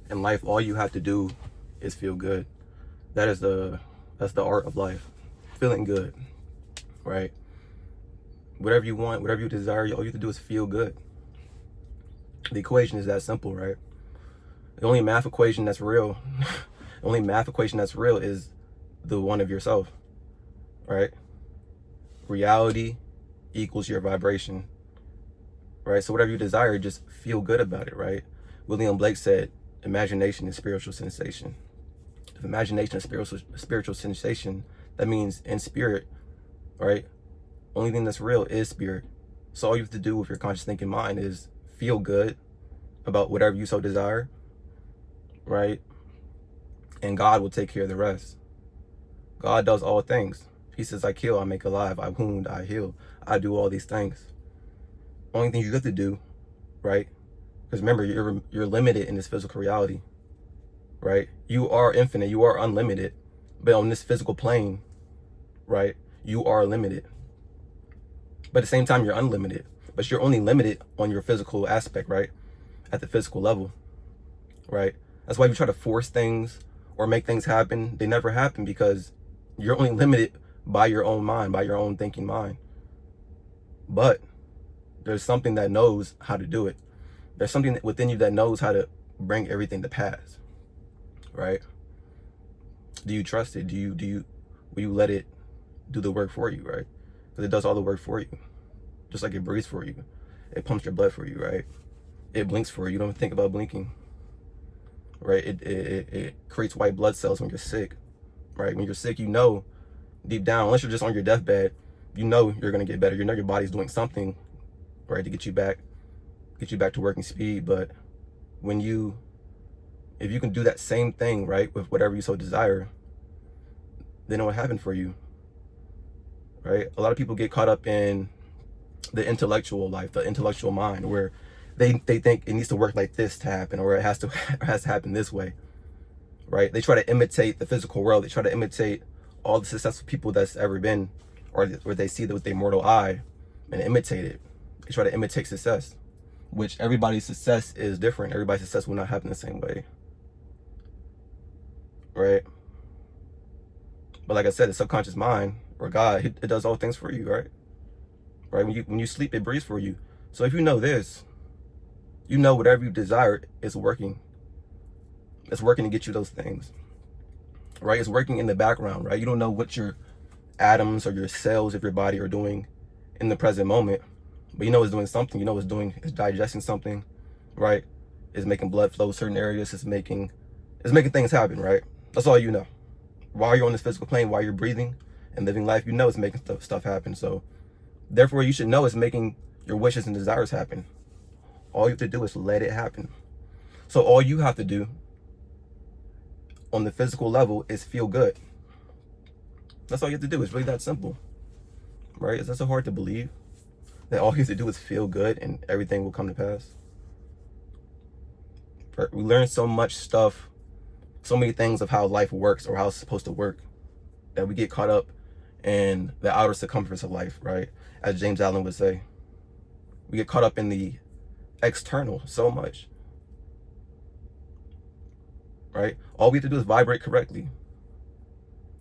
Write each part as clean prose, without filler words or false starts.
In life, all you have to do is feel good. That's the art of life. Feeling good, right? Whatever you want, whatever you desire, all you have to do is feel good. The equation is that simple, right? The only math equation that's real, the only math equation that's real is the one of yourself, right? Reality equals your vibration, right? So whatever you desire, just feel good about it, right? William Blake said, imagination is spiritual sensation. If imagination is spiritual sensation, that means in spirit, right? Only thing that's real is spirit. So all you have to do with your conscious thinking mind is feel good about whatever you so desire, right? And God will take care of the rest. God does all things. He says, I kill, I make alive, I wound, I heal. I do all these things. Only thing you have to do, right? Because remember, you're limited in this physical reality, right? You are infinite, you are unlimited. But on this physical plane, right, you are limited. But at the same time, you're unlimited. But you're only limited on your physical aspect, right? At the physical level, right? That's why if you try to force things or make things happen, they never happen, because you're only limited by your own mind, by your own thinking mind. But there's something that knows how to do it. There's something within you that knows how to bring everything to pass, right? Do you trust it? Will you let it do the work for you, right? Because it does all the work for you. Just like it breathes for you. It pumps your blood for you, right? It blinks for you. You don't even think about blinking, right? It creates white blood cells when you're sick, right? When you're sick, you know deep down, unless you're just on your deathbed, you know you're going to get better. You know your body's doing something, right, to get you back to working speed. But if you can do that same thing, right, with whatever you so desire, then it will happen for you, right? A lot of people get caught up in the intellectual life, the intellectual mind, where they think it needs to work like this to happen, or it has to happen this way, right? They try to imitate the physical world. They try to imitate all the successful people that's ever been, or they see that with their mortal eye and imitate it. They try to imitate success, which everybody's success is different. Everybody's success will not happen the same way, right? But like I said, the subconscious mind, or God, it does all things for you, right? Right? When you sleep, it breathes for you. So if you know this, you know whatever you desire is working. It's working to get you those things, right? It's working in the background, right? You don't know what your atoms or your cells of your body are doing in the present moment, but you know it's doing something. You know it's digesting something, right? It's making blood flow certain areas. It's making things happen, right? That's all you know. While you're on this physical plane, while you're breathing and living life, you know it's making stuff happen. So therefore, you should know it's making your wishes and desires happen. All you have to do is let it happen. So all you have to do on the physical level is feel good. That's all you have to do. It's really that simple, right? Is that so hard to believe? That all you have to do is feel good and everything will come to pass? We learn so much stuff, so many things of how life works or how it's supposed to work, that we get caught up in the outer circumference of life, right? As James Allen would say, we get caught up in the external so much, right? All we have to do is vibrate correctly,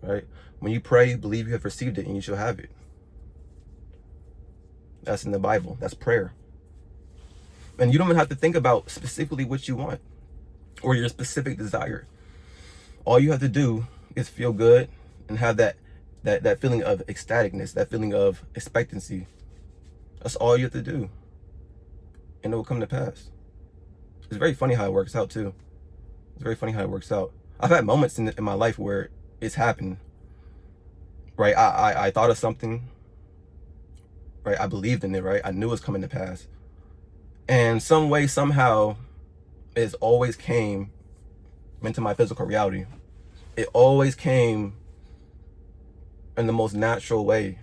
right? When you pray, believe you have received it and you shall have it. That's in the Bible. That's prayer. And you don't even have to think about specifically what you want or your specific desire. All you have to do is feel good and have that feeling of ecstaticness, that feeling of expectancy. That's all you have to do, and it will come to pass. It's very funny how it works out too. It's very funny how it works out. I've had moments in my life where it's happened, right? I thought of something, right? I believed in it, right? I knew it was coming to pass. And some way, somehow, it always came into my physical reality. It always came in the most natural way.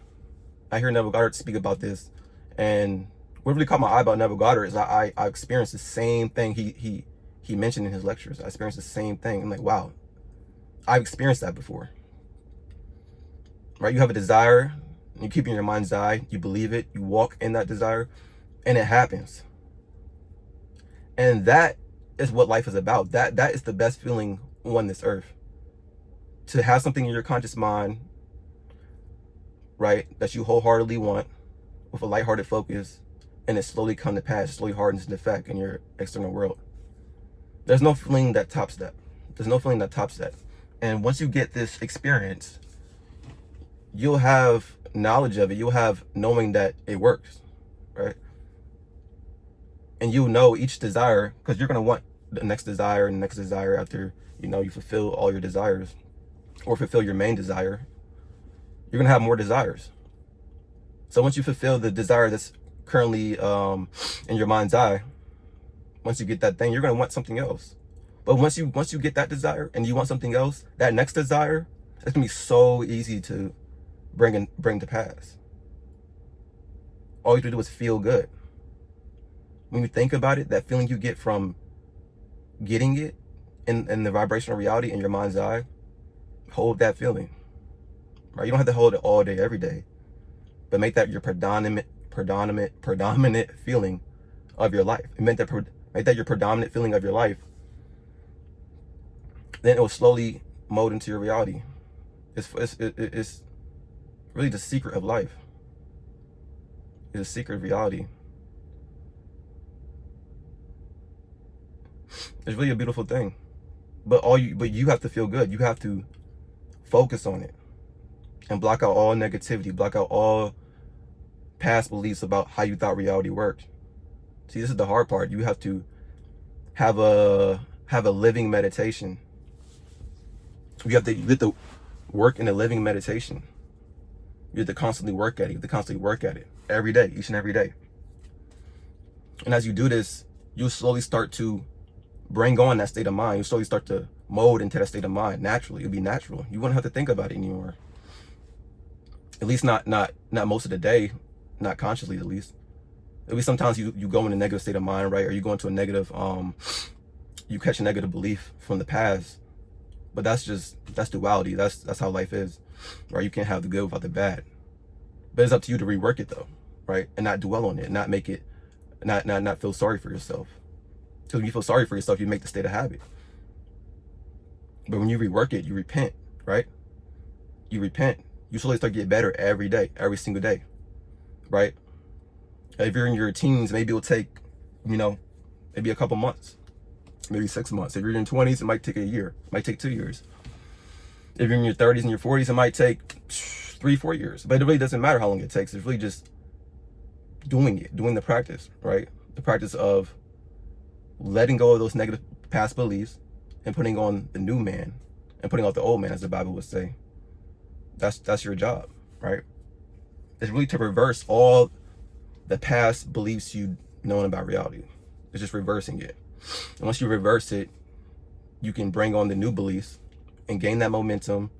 I hear Neville Goddard speak about this, and what really caught my eye about Neville Goddard is I experienced the same thing he mentioned in his lectures. I experienced the same thing. I'm like, wow, I've experienced that before. Right? You have a desire, you keep it in your mind's eye, you believe it, you walk in that desire, and it happens. And that is what life is about. That is the best feeling on this earth. To have something in your conscious mind, right, that you wholeheartedly want with a lighthearted focus, and it slowly come to pass, slowly hardens into effect in your external world. There's no feeling that tops that. There's no feeling that tops that. And once you get this experience, you'll have knowledge of it. You'll have knowing that it works, right? And you'll know each desire, because you're going to want the next desire and the next desire after, you fulfill all your desires or fulfill your main desire. You're going to have more desires. So once you fulfill the desire that's currently in your mind's eye, once you get that thing, you're going to want something else. But once you get that desire and you want something else, that next desire, it's going to be so easy to bring to pass. All you have to do is feel good. When you think about it, that feeling you get from getting it in the vibrational reality in your mind's eye, hold that feeling. Right? You don't have to hold it all day, every day, but make that your predominant feeling of your life. Make that your predominant feeling of your life. Then it will slowly mold into your reality. It's really the secret of life. It's a secret of reality. It's really a beautiful thing. But you have to feel good. You have to focus on it and block out all negativity, block out all past beliefs about how you thought reality worked. See, this is the hard part. You have to have a living meditation. You have to work in a living meditation. You have to constantly work at it. You have to constantly work at it every day, each and every day. And as you do this, you'll slowly start to bring on that state of mind. You'll slowly start to mold into that state of mind naturally. It'll be natural. You won't have to think about it anymore. At least not most of the day, not consciously at least. At least sometimes you go in a negative state of mind, right? Or you go into a negative, you catch a negative belief from the past. But that's duality. That's how life is, right? You can't have the good without the bad. But it's up to you to rework it though, right? And not dwell on it, not make it, not feel sorry for yourself. Because when you feel sorry for yourself, you make the state a habit. But when you rework it, you repent, right? You repent. You slowly start to get better every day, every single day, right? If you're in your teens, maybe it'll take, maybe a couple months, maybe 6 months. If you're in your 20s, it might take a year, it might take 2 years. If you're in your 30s and your 40s, it might take 3-4 years. But it really doesn't matter how long it takes. It's really just doing the practice, right? The practice of letting go of those negative past beliefs and putting on the new man and putting off the old man, as the Bible would say. That's your job, right? It's really to reverse all the past beliefs you known about reality. It's just reversing it. And once you reverse it, you can bring on the new beliefs and gain that momentum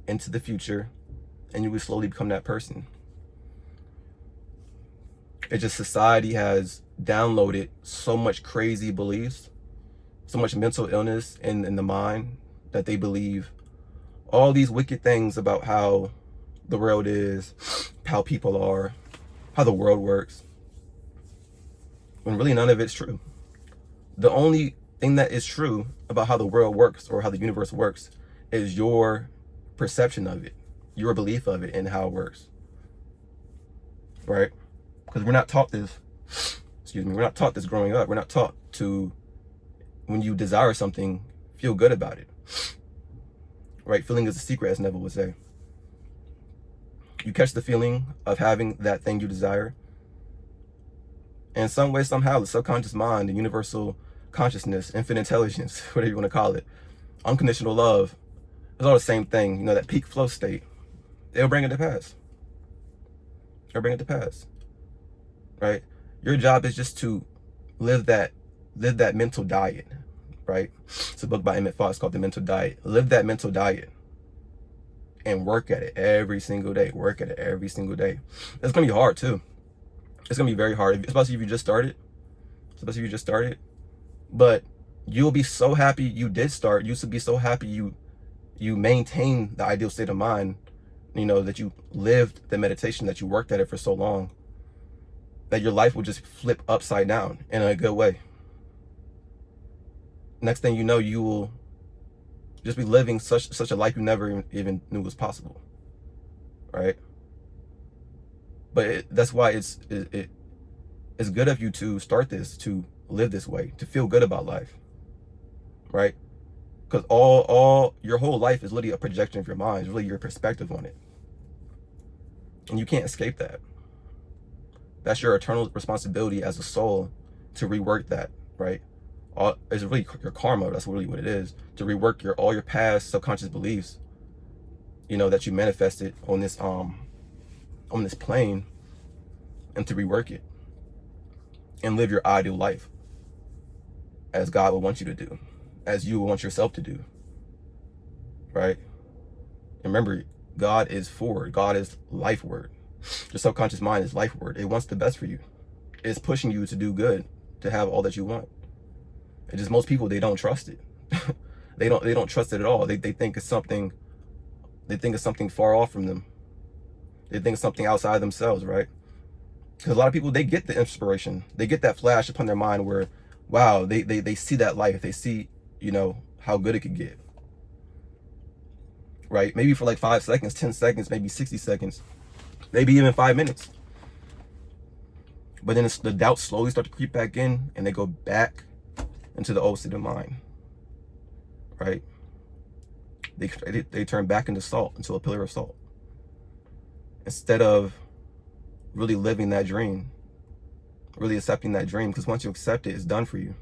into the future, and you will slowly become that person. It's just society has downloaded so much crazy beliefs, so much mental illness in the mind, that they believe all these wicked things about how the world is, how people are, how the world works, when really none of it's true. The only thing that is true about how the world works or how the universe works is your perception of it, your belief of it, and how it works, right? Because we're not taught this, we're not taught this growing up. We're not taught to, when you desire something, feel good about it, right? Feeling is a secret, as Neville would say. You catch the feeling of having that thing you desire, and some way, somehow, the subconscious mind, the universal consciousness, infinite intelligence, whatever you want to call it, unconditional love, it's all the same thing. That peak flow state, it'll bring it to pass. It'll bring it to pass, right? Your job is just to live that mental diet, right? It's a book by Emmett Fox called The Mental Diet. Live that mental diet and work at it every single day. Work at it every single day. It's gonna be hard too. It's gonna be very hard, especially if you just started. But you'll be so happy you did start. You should be so happy you maintain the ideal state of mind, that you lived the meditation, that you worked at it for so long, that your life will just flip upside down in a good way. next thing you know, you will just be living such a life you never even knew was possible, right? But that's why it's good of you to start this, to live this way, to feel good about life, right? Because all your whole life is literally a projection of your mind. It's really your perspective on it, and you can't escape that. That's your eternal responsibility as a soul to rework that, right? It's really your karma. That's really what it is, to rework all your past subconscious beliefs, that you manifested on this plane, and to rework it and live your ideal life as God would want you to do, as you would want yourself to do, right? And remember, God is forward. God is life word. Your subconscious mind is life word. It wants the best for you. It's pushing you to do good, to have all that you want. And just most people, they don't trust it. They don't trust it at all. They think it's something. They think it's something far off from them. They think it's something outside themselves, right? Because a lot of people, they get the inspiration. They get that flash upon their mind where, wow, they see that life. They see, how good it could get. Right? Maybe for like 5 seconds, 10 seconds, maybe 60 seconds, maybe even 5 minutes. But then the doubts slowly start to creep back in, and they go back into the old state of mind. Right? They turn back into salt, into a pillar of salt. Instead of really living that dream, really accepting that dream, because once you accept it, it's done for you.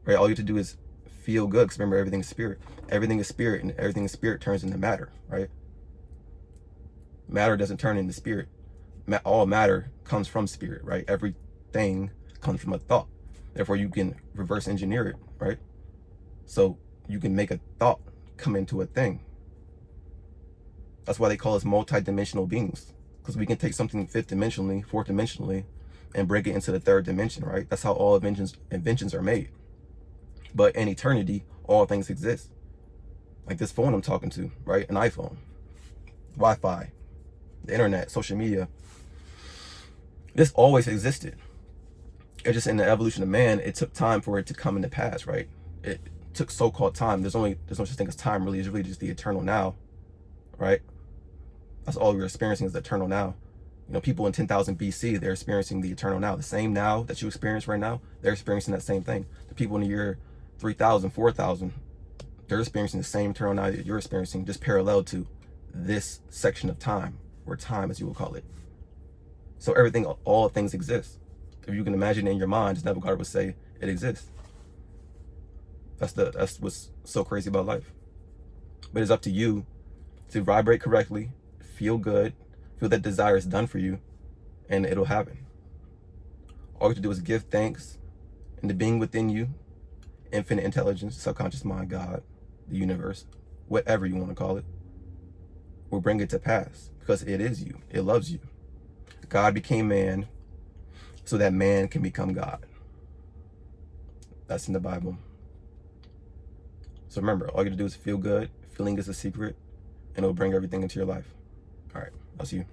Right? All you have to do is feel good, because remember, everything is spirit. Everything is spirit, and everything in spirit turns into matter, right? Matter doesn't turn into spirit. All matter comes from spirit, right? Everything comes from a thought. Therefore, you can reverse engineer it, right? So you can make a thought come into a thing. That's why they call us multi-dimensional beings, because we can take something fifth dimensionally, fourth dimensionally, and break it into the third dimension, right? That's how all inventions are made. But in eternity, all things exist. Like this phone I'm talking to, right? An iPhone, Wi-Fi, the internet, social media. This always existed. It's just in the evolution of man, it took time for it to come into pass, right? It took so-called time. There's no such thing as time, really. It's really just the eternal now, right? That's all we're experiencing, is the eternal now. People in 10,000 BC, they're experiencing the eternal now. The same now that you experience right now, they're experiencing that same thing. The people in the year 3,000, 4,000, they're experiencing the same eternal now that you're experiencing, just parallel to this section of time, or time as you will call it. So everything, all things exist. If you can imagine it in your mind, as Neville Goddard would say, it exists. That's what's so crazy about life. But it's up to you to vibrate correctly, feel good, feel that desire is done for you, and it'll happen. All you have to do is give thanks, and the being within you, infinite intelligence, subconscious mind, God, the universe, whatever you want to call it, will bring it to pass, because it is you. It loves you. God became man so that man can become God. That's in the Bible. So remember, all you have to do is feel good. Feeling is a secret, and it'll bring everything into your life. All right, I'll see you.